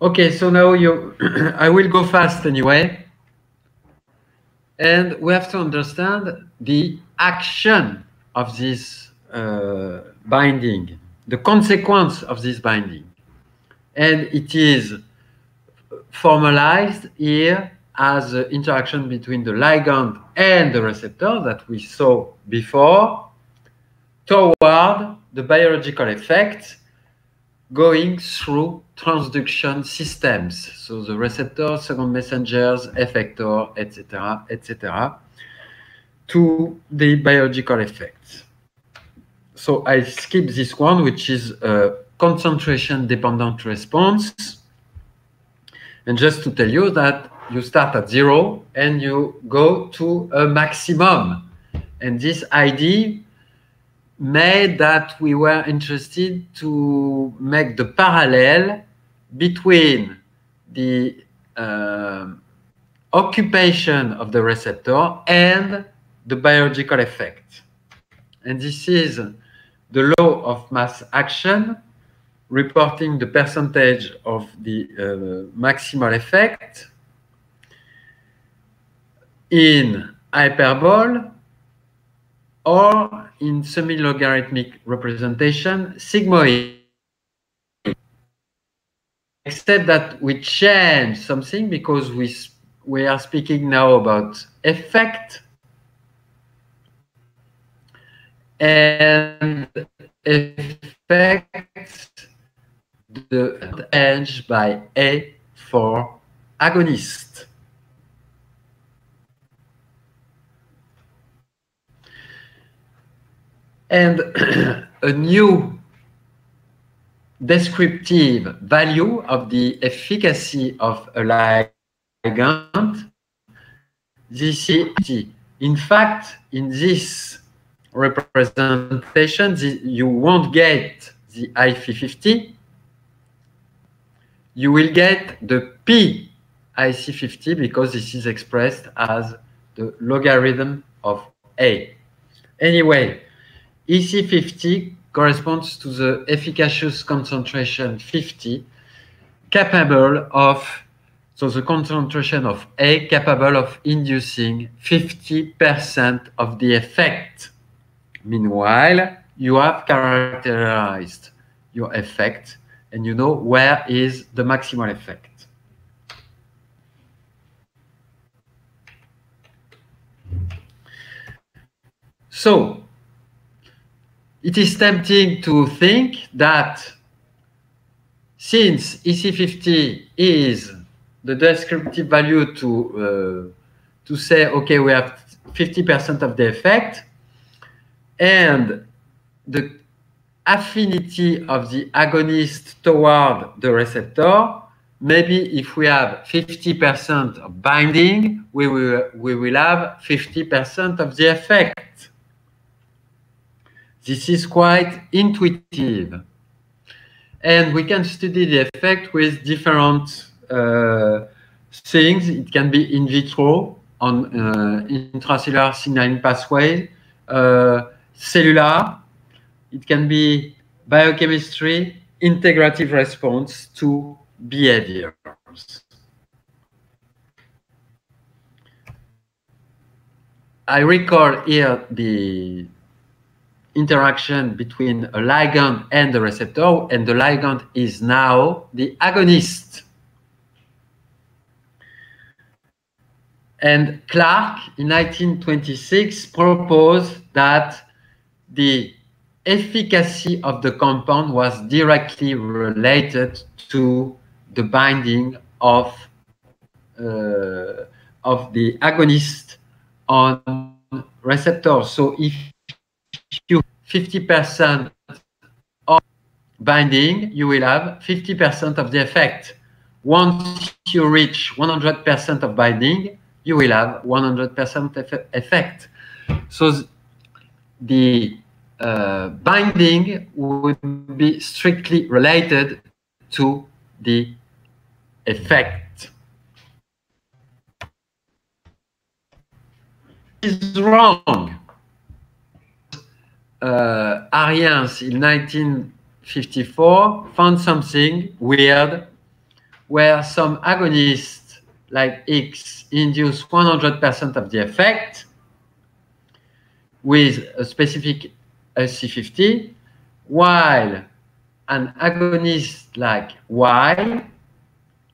Okay, so now I will go fast anyway. And we have to understand the action of this binding, the consequence of this binding. And it is formalized here as the interaction between the ligand and the receptor that we saw before toward the biological effect going through transduction systems. So the receptor, second messengers, effector, etc., to the biological effects. So I skip this one, which is a concentration-dependent response. And just to tell you that you start at 0 and you go to a maximum. And this idea made that we were interested to make the parallel between the occupation of the receptor and the biological effect. And this is the law of mass action, reporting the percentage of the maximal effect in hyperbole or in semi-logarithmic representation, sigmoid. Except that we change something because we are speaking now about effect, and effect the change by A for agonist. And a new descriptive value of the efficacy of a ligand, this is, in fact, in this representation, you won't get the IC50, you will get the P IC50 because this is expressed as the logarithm of A. Anyway, EC50 corresponds to the efficacious concentration 50 capable of, so the concentration of A capable of inducing 50% of the effect. Meanwhile, you have characterized your effect and you know where is the maximal effect. So, it is tempting to think that since EC50 is the descriptive value to say, okay, we have 50% of the effect, and the affinity of the agonist toward the receptor, maybe if we have 50% of binding, we will have 50% of the effect. This is quite intuitive. And we can study the effect with different things. It can be in vitro on intracellular signaling pathway, cellular. It can be biochemistry, integrative response to behaviors. I recall here the interaction between a ligand and the receptor, and the ligand is now the agonist. And Clark, in 1926, proposed that the efficacy of the compound was directly related to the binding of the agonist on receptors. So if you 50% of binding, you will have 50% of the effect. Once you reach 100% of binding, you will have 100% effect. So the binding would be strictly related to the effect. It's wrong. Ariens in 1954 found something weird where some agonists like X induce 100% of the effect with a specific AC50, while an agonist like Y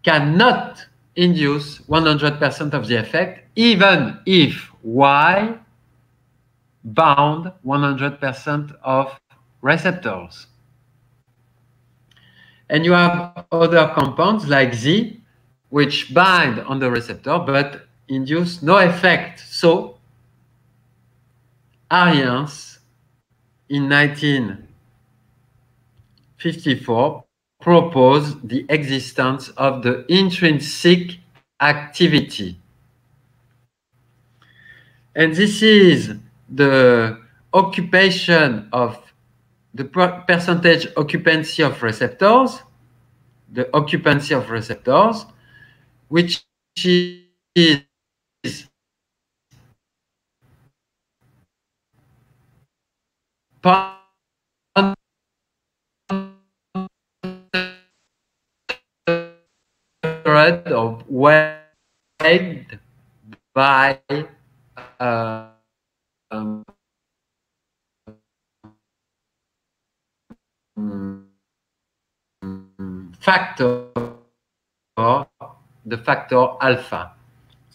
cannot induce 100% of the effect, even if Y bound 100% of receptors. And you have other compounds like Z, which bind on the receptor but induce no effect. So Arians in 1954 proposed the existence of the intrinsic activity. And this is the occupation of the percentage occupancy of receptors, the occupancy of receptors, which is pondered or weighed by factor, the factor alpha.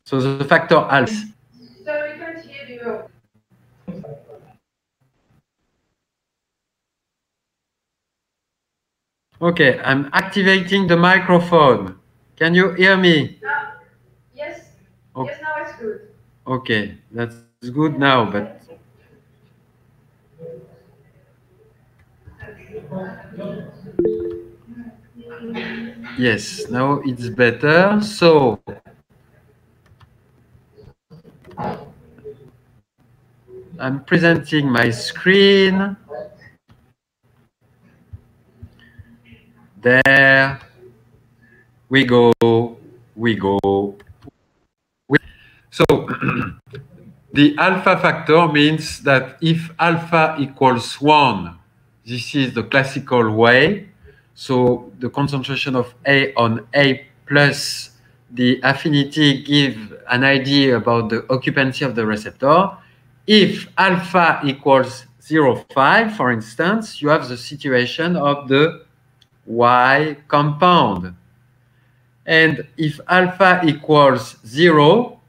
So the factor alpha. Sorry, we can't hear you. Okay, I'm activating the microphone. Can you hear me? Yes. Okay. Yes, now it's good. Okay, that's good now, but yes, now it's better. So I'm presenting my screen. There we go. So the alpha factor means that if alpha equals 1, this is the classical way. So the concentration of A on A plus the affinity give an idea about the occupancy of the receptor. If alpha equals 0.5, for instance, you have the situation of the Y compound. And if alpha equals 0,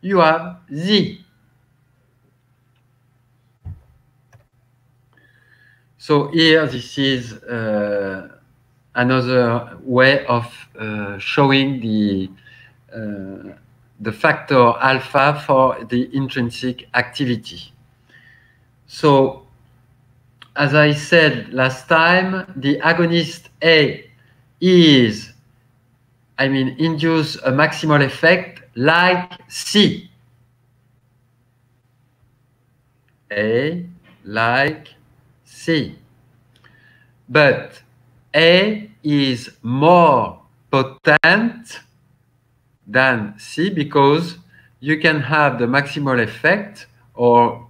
you have Z. So here, this is another way of showing the factor alpha for the intrinsic activity. So, as I said last time, the agonist A induce a maximal effect like C. A like C. But A is more potent than C because you can have the maximal effect, or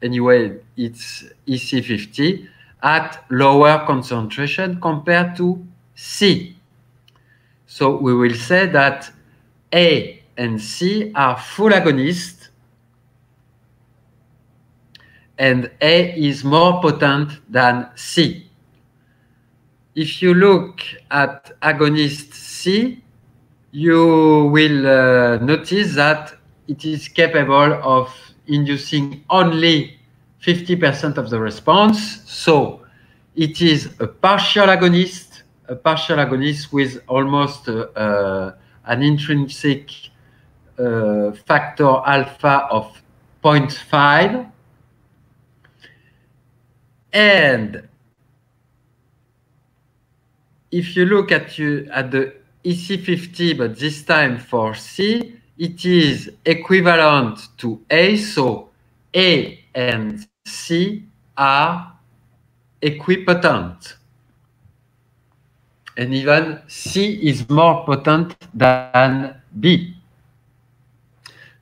anyway, it's EC50 at lower concentration compared to C. So we will say that A and C are full agonists, and A is more potent than C. If you look at agonist C, you will notice that it is capable of inducing only 50% of the response. So it is a partial agonist with almost an intrinsic factor alpha of 0.5. And if you look at the EC50, but this time for C, it is equivalent to A. So A and C are equipotent. And even C is more potent than B.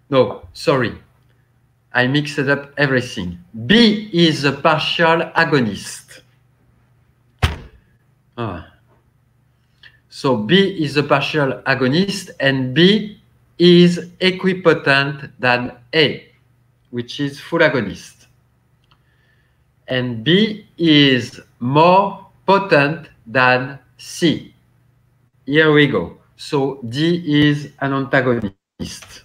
No, sorry. I mixed up everything. B is a partial agonist. So B is a partial agonist and B is equipotent than A, which is full agonist. And B is more potent than C. Here we go. So D is an antagonist.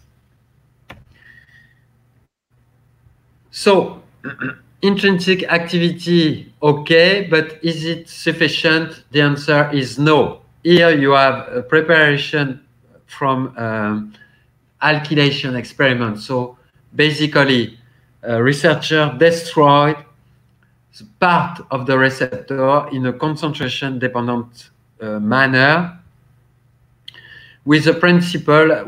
So intrinsic activity, okay, but is it sufficient? The answer is no. Here you have a preparation from alkylation experiment. So basically, a researcher destroyed part of the receptor in a concentration-dependent manner with a principle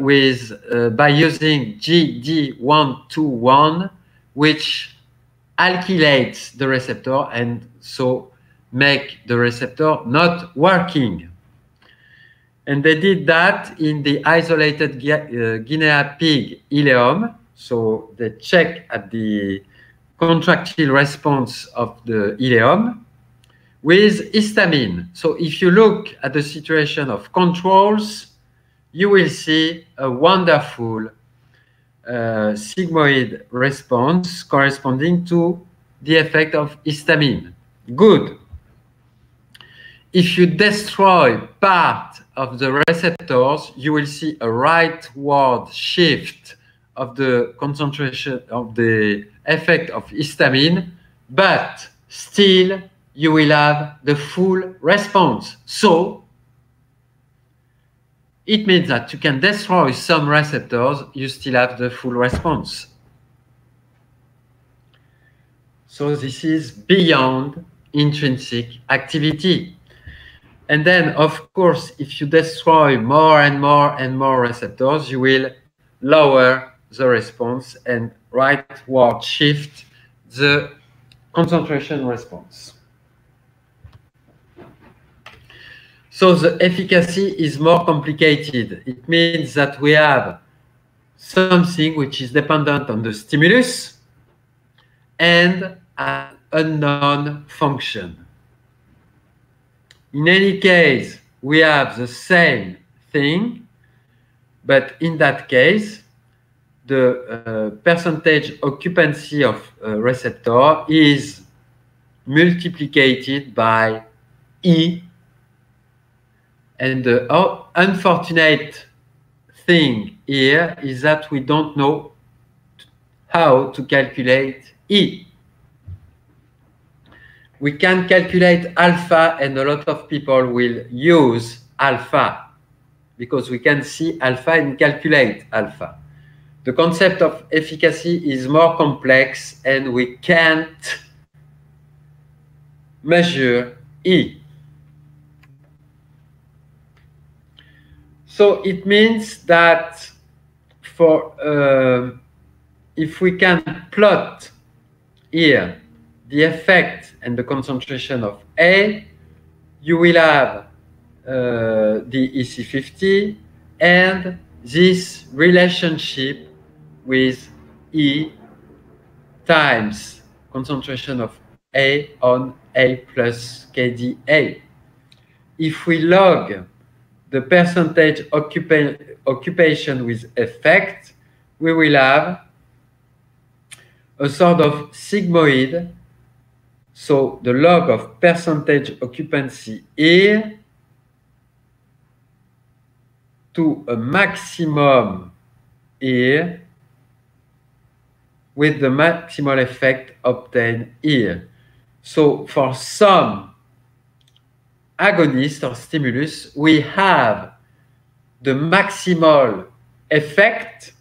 by using GD121, which alkylates the receptor and so make the receptor not working. And they did that in the isolated Guinea pig ileum. So they check at the contractile response of the ileum with histamine. So if you look at the situation of controls, you will see a wonderful sigmoid response corresponding to the effect of histamine. Good. If you destroy part of the receptors, you will see a rightward shift of the concentration of the effect of histamine, but still you will have the full response. So it means that you can destroy some receptors, you still have the full response. So this is beyond intrinsic activity. And then, of course, if you destroy more and more and more receptors, you will lower the response and rightward shift the concentration response. So the efficacy is more complicated. It means that we have something which is dependent on the stimulus and an unknown function. In any case, we have the same thing, but in that case, the percentage occupancy of a receptor is multiplied by E. And the unfortunate thing here is that we don't know how to calculate E. We can calculate alpha, and a lot of people will use alpha because we can see alpha and calculate alpha. The concept of efficacy is more complex and we can't measure E. So it means that for if we can plot here the effect and the concentration of A, you will have the EC50 and this relationship with E times concentration of A on A plus KDA. If we log the percentage occupation with effect, we will have a sort of sigmoid. So the log of percentage occupancy here to a maximum here with the maximal effect obtained here. So for some agonist or stimulus, we have the maximal effect,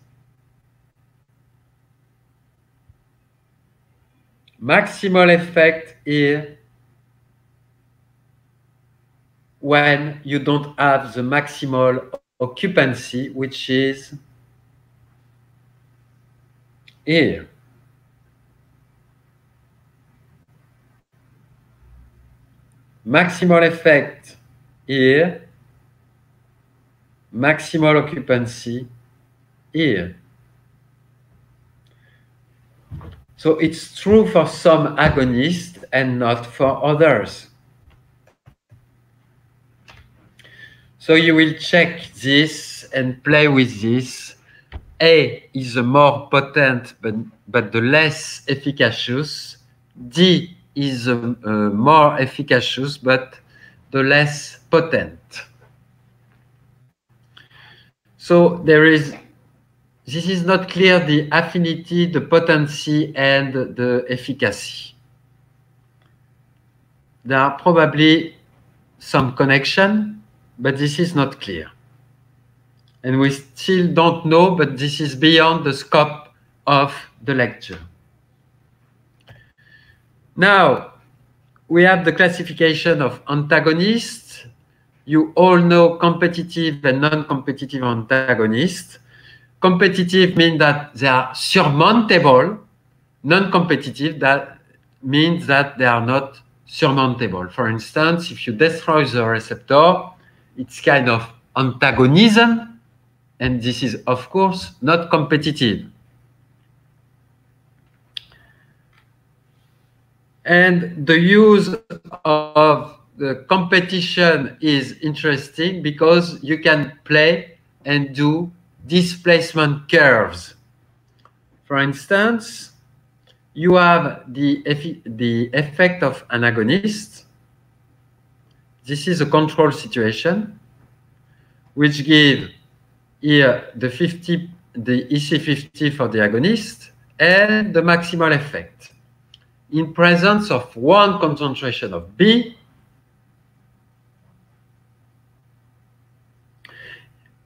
here when you don't have the maximal occupancy, which is here. Maximal effect here, maximal occupancy here. So it's true for some agonists and not for others. So you will check this and play with this. A is the more potent, but the less efficacious. D is the more efficacious, but the less potent. So this is not clear, the affinity, the potency, and the efficacy. There are probably some connection, but this is not clear. And we still don't know, but this is beyond the scope of the lecture. Now, we have the classification of antagonists. You all know competitive and non-competitive antagonists. Competitive means that they are surmountable. Non-competitive, that means that they are not surmountable. For instance, if you destroy the receptor, it's kind of antagonism, and this is, of course, not competitive. And the use of the competition is interesting because you can play and do displacement curves. For instance, you have the effect of an agonist. This is a control situation, which gives here the EC50 for the agonist and the maximal effect. In presence of one concentration of B,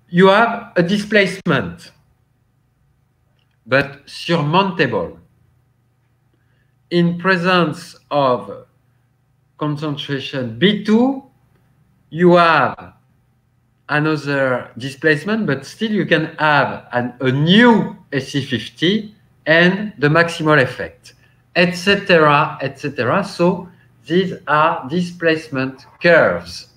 you have a displacement, but surmountable. In presence of concentration B2, you have another displacement, but still you can have a new EC50 and the maximal effect, etc., etc. So these are displacement curves.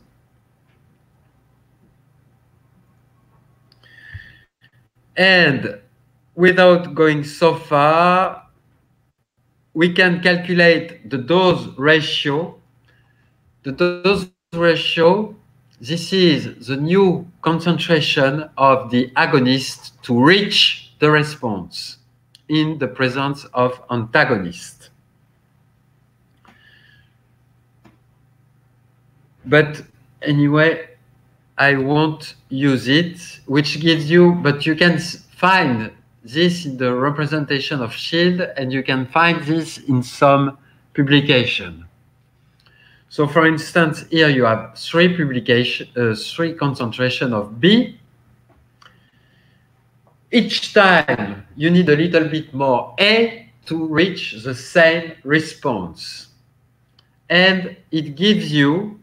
And without going so far, we can calculate the dose ratio. The dose ratio, this is the new concentration of the agonist to reach the response in the presence of antagonist. But anyway, I won't use it, which gives you, but you can find this in the representation of SHIELD, and you can find this in some publication. So for instance, here you have three concentration of B. Each time you need a little bit more A to reach the same response. And it gives you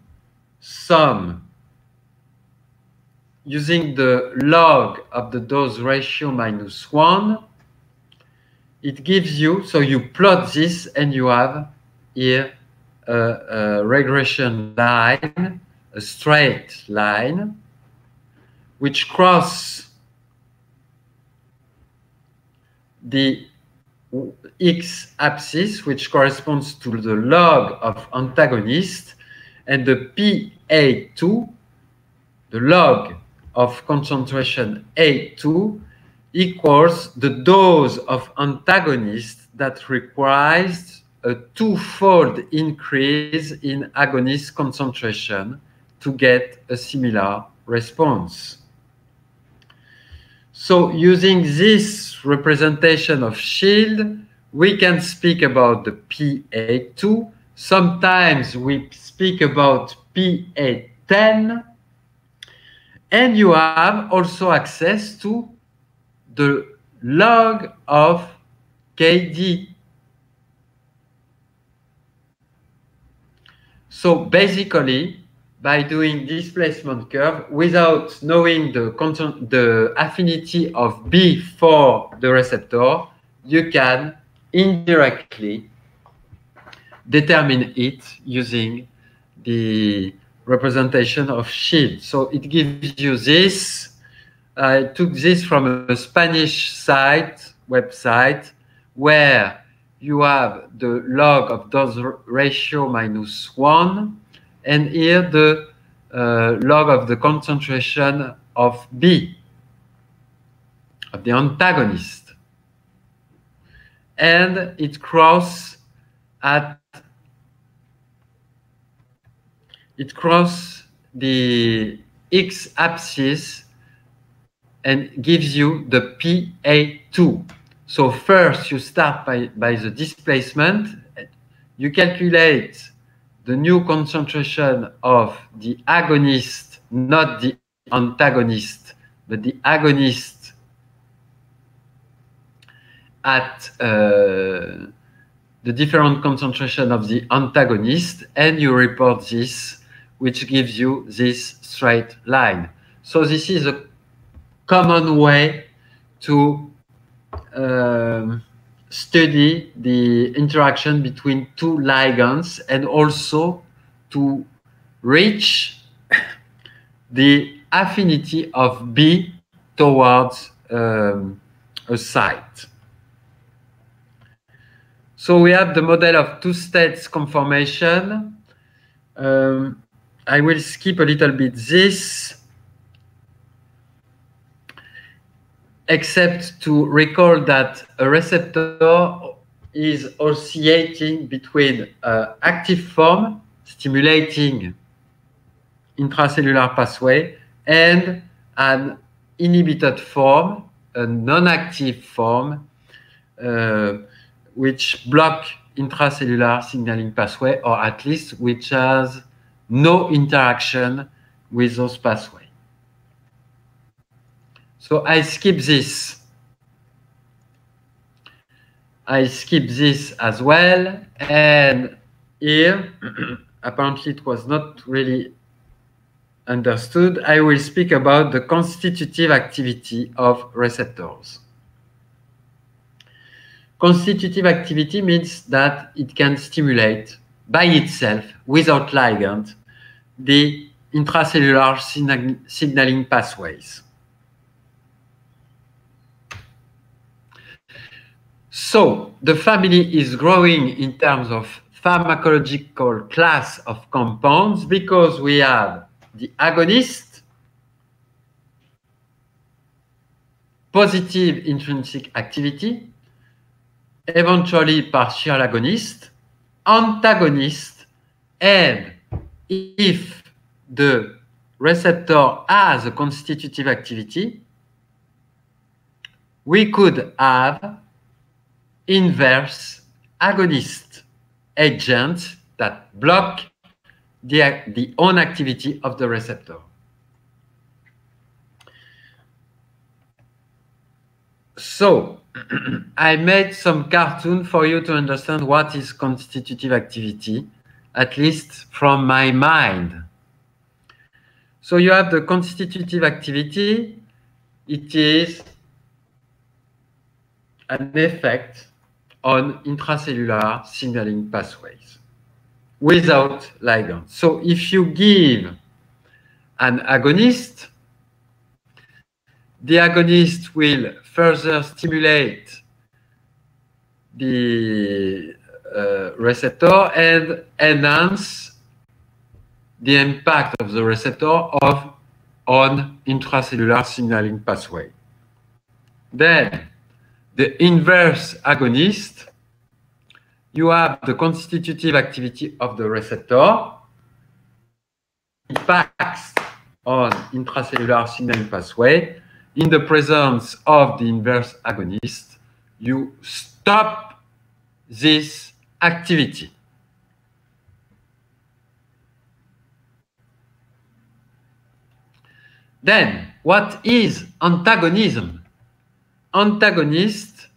some, using the log of the dose ratio -1, it gives you, so you plot this and you have here a regression line, a straight line, which crosses the x-axis, which corresponds to the log of antagonist, and the PA2, the log of concentration A2, equals the dose of antagonist that requires a twofold increase in agonist concentration to get a similar response. So using this representation of SHIELD, we can speak about the PA2. Sometimes we speak about PA10. And you have also access to the log of KD. So basically, by doing displacement curve without knowing the affinity of B for the receptor, you can indirectly determine it using the representation of SHIELD. So it gives you this. I took this from a Spanish website, where you have the log of dose ratio -1, and here the log of the concentration of B, of the antagonist. And it crosses the x-axis and gives you the PA2. So first you start by the displacement. You calculate the new concentration of the agonist, not the antagonist, but the agonist at the different concentration of the antagonist, and you report this, which gives you this straight line. So this is a common way to study the interaction between two ligands and also to reach the affinity of B towards a site. So we have the model of two states conformation. I will skip a little bit this, except to recall that a receptor is oscillating between active form, stimulating intracellular pathway, and an inhibited form, a non-active form, which block intracellular signaling pathway, or at least which has no interaction with those pathways. So I skip this. I skip this as well. And here, apparently it was not really understood. I will speak about the constitutive activity of receptors. Constitutive activity means that it can stimulate by itself, without ligand, the intracellular signaling pathways. So the family is growing in terms of pharmacological class of compounds because we have the agonist, positive intrinsic activity, eventually partial agonist, antagonist, and if the receptor has a constitutive activity, we could have inverse agonist agents that block the own activity of the receptor. So I made some cartoon for you to understand what is constitutive activity, at least from my mind. So you have the constitutive activity. It is an effect on intracellular signaling pathways without ligand. So if you give an agonist, the agonist will further stimulate the receptor and enhance the impact of the receptor on intracellular signaling pathway. Then the inverse agonist, you have the constitutive activity of the receptor, impacts on intracellular signaling pathway. In the presence of the inverse agonist, you stop this activity. Then, what is antagonism? Antagonist,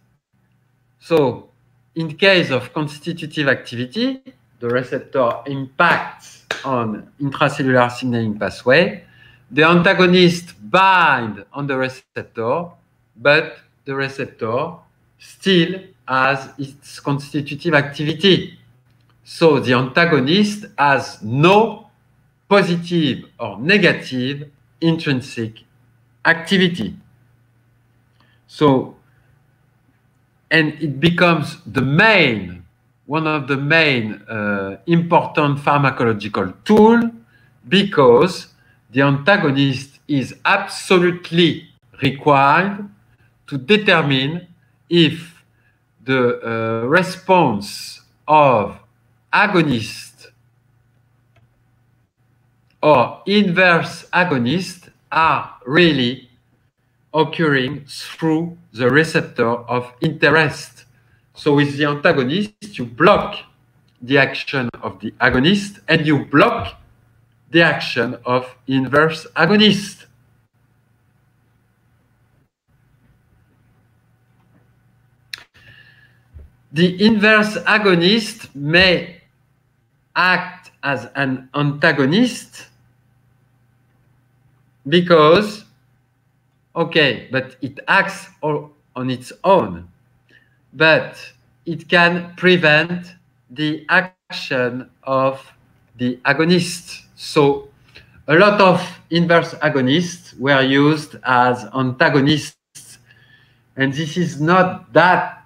so in case of constitutive activity, the receptor impacts on intracellular signaling pathway. The antagonist binds on the receptor, but the receptor still has its constitutive activity. So the antagonist has no positive or negative intrinsic activity. So, and it becomes one of the main important pharmacological tools because the antagonist is absolutely required to determine if the response of agonist or inverse agonist are really occurring through the receptor of interest. So with the antagonist, you block the action of the agonist and you block the action of inverse agonist. The inverse agonist may act as an antagonist because, okay, but it acts on its own, but it can prevent the action of the agonist. So a lot of inverse agonists were used as antagonists, and this is not that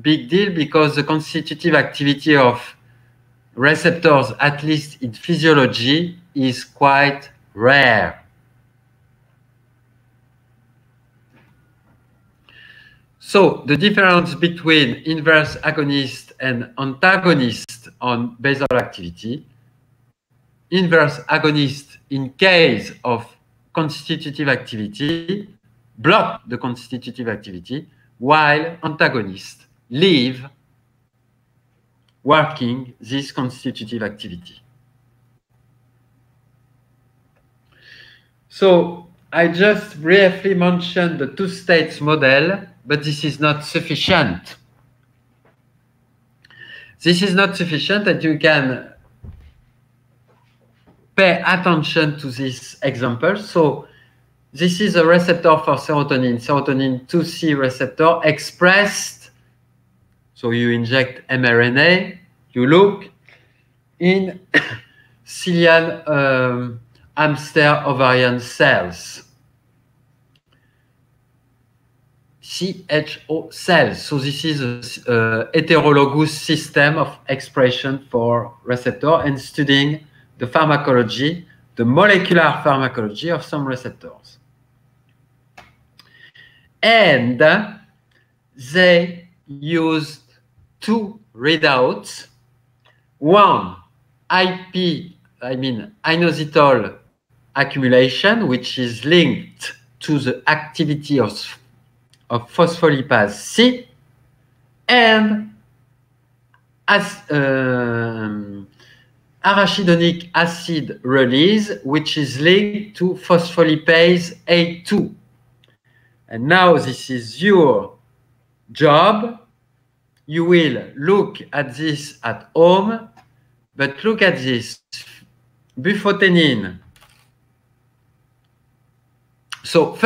big deal because the constitutive activity of receptors, at least in physiology, is quite rare. So the difference between inverse agonist and antagonist on basal activity: inverse agonist, in case of constitutive activity, block the constitutive activity, while antagonist leave working this constitutive activity. So I just briefly mentioned the two states model, but this is not sufficient. This is not sufficient, and you can pay attention to this example. So this is a receptor for serotonin, serotonin 2C receptor expressed. So you inject mRNA, you look in cilial hamster ovarian cells, CHO cells. So this is a heterologous system of expression for receptor and studying the pharmacology, the molecular pharmacology of some receptors. And they used two readouts. One, inositol accumulation, which is linked to the activity of phospholipase C, and as arachidonic acid release, which is linked to phospholipase A2. And now this is your job. You will look at this at home, but look at this. Bufotenin. So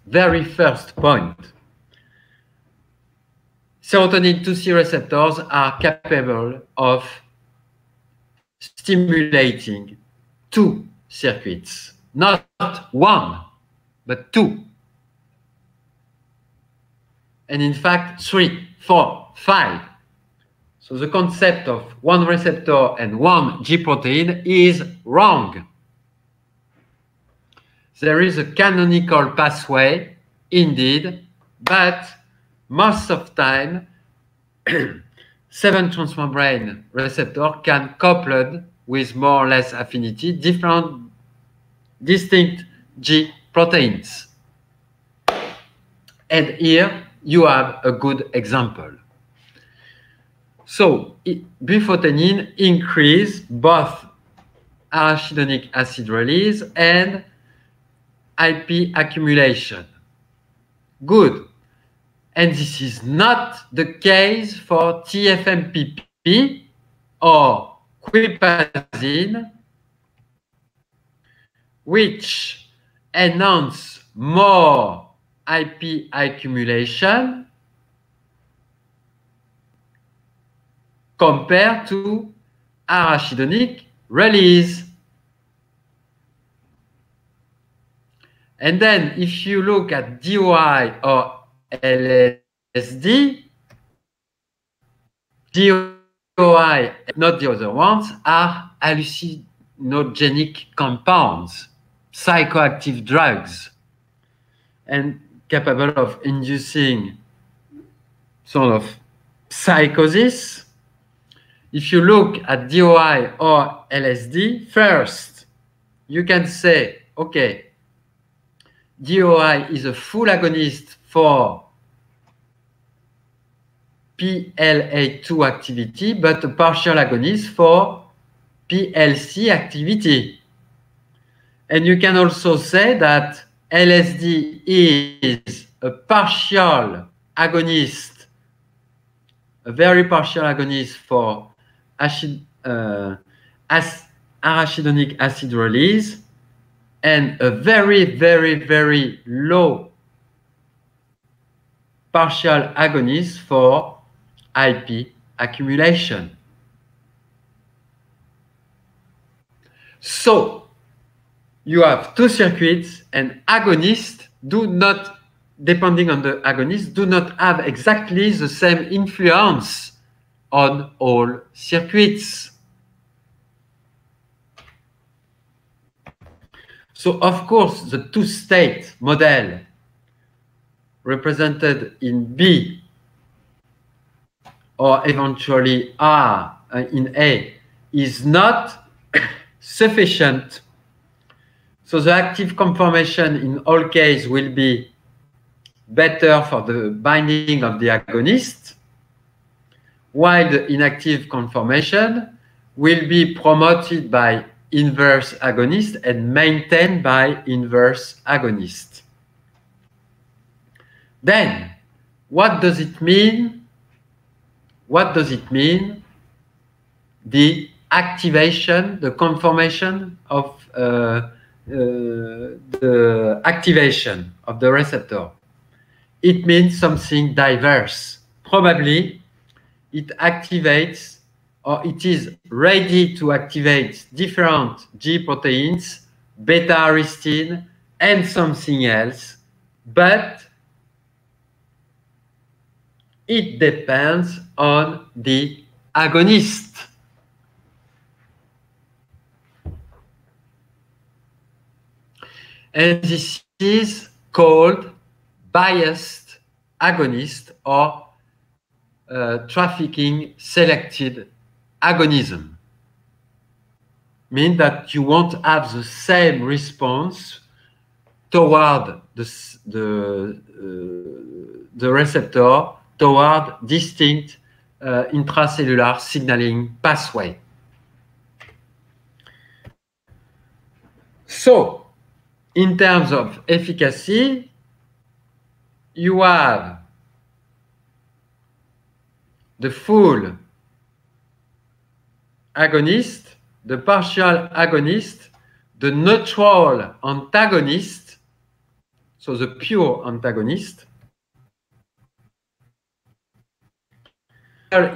very first point. Serotonin 2C receptors are capable of stimulating two circuits, not one, but two. And in fact, 3, 4, 5. So the concept of one receptor and one G protein is wrong. There is a canonical pathway, indeed, but most of the time, 7 transmembrane receptor can coupled with more or less affinity different distinct G proteins. And here you have a good example. So bufotenin increase both arachidonic acid release and IP accumulation. Good. And this is not the case for TFMPP or quipazine, which enhance more IP accumulation compared to arachidonic release. And then if you look at DOI or LSD, DOI, not the other ones, are hallucinogenic compounds, psychoactive drugs, and capable of inducing sort of psychosis. If you look at DOI or LSD, first, you can say, okay, DOI is a full agonist for PLA2 activity, but a partial agonist for PLC activity. And you can also say that LSD is a partial agonist, a very partial agonist for arachidonic acid release, and a very, very, very low partial agonist for IP accumulation. So you have two circuits, and agonists do not, depending on the agonist, do not have exactly the same influence on all circuits. So, of course, the two-state model represented in B or eventually R in A is not sufficient. So the active conformation in all cases will be better for the binding of the agonist, while the inactive conformation will be promoted by inverse agonist and maintained by inverse agonist. Then, what does it mean? What does it mean? The activation, the conformation of the activation of the receptor. It means something diverse. Probably it activates, or it is ready to activate different G proteins, beta-arrestin, and something else, but it depends on the agonist. And this is called biased agonist or trafficking selected agonism. Means that you won't have the same response toward the receptor, toward distinct intracellular signaling pathway. So, in terms of efficacy, you have the full agonist, the partial agonist, the neutral antagonist, so the pure antagonist,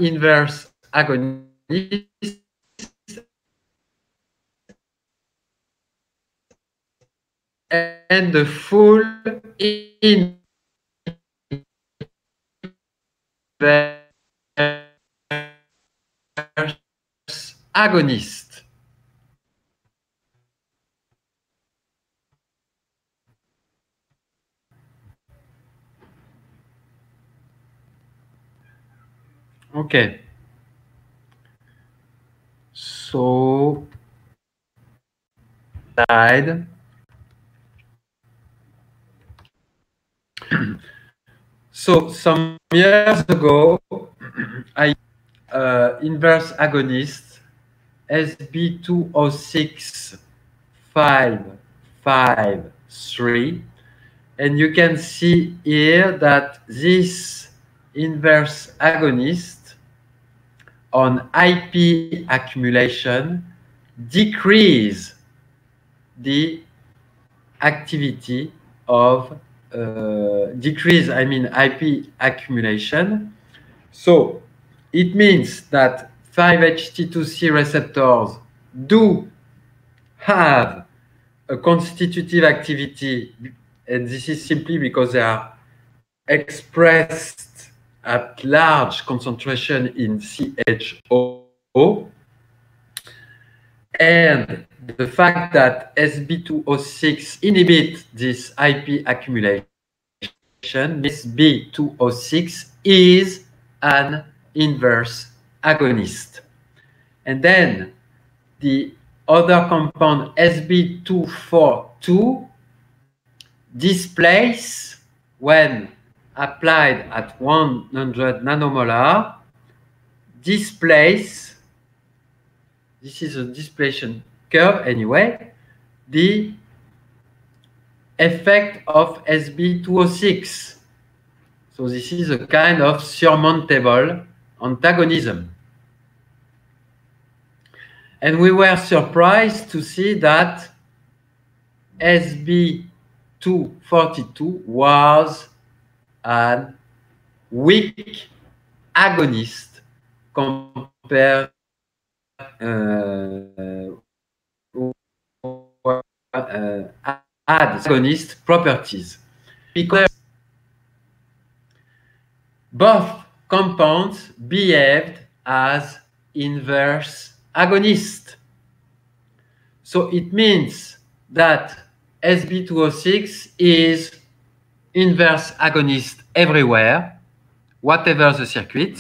inverse agonist, and the full inverse agonist. Okay. So, slide. So some years ago, I inverse agonist SB206-553, and you can see here that this inverse agonist on IP accumulation decrease the activity of IP accumulation. So it means that 5-HT2C receptors do have a constitutive activity, and this is simply because they are expressed at large concentration in CHO. And the fact that SB206 inhibits this IP accumulation means SB206 is an inverse agonist. And then the other compound SB242 displace when applied at 100 nanomolar, displace, this is a displacement curve anyway, the effect of SB206. So this is a kind of surmountable antagonism. And we were surprised to see that SB242 was a weak agonist compared agonist properties, because both compounds behaved as inverse agonists. So it means that SB206 is inverse agonist everywhere, whatever the circuit.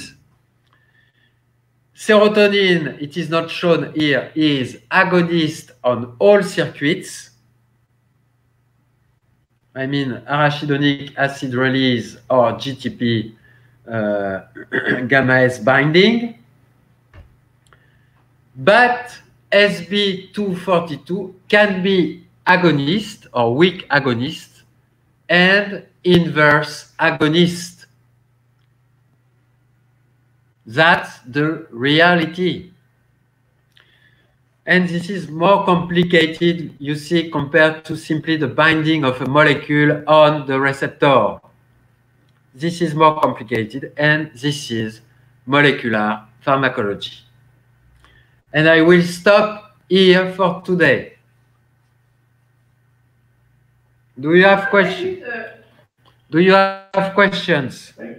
Serotonin, it is not shown here, is agonist on all circuits. I mean, arachidonic acid release or GTP gamma S binding. But SB242 can be agonist or weak agonist and inverse agonist. That's the reality. And this is more complicated, you see, compared to simply the binding of a molecule on the receptor. This is more complicated, and this is molecular pharmacology. And I will stop here for today. Do you have questions? Do you have questions? Thank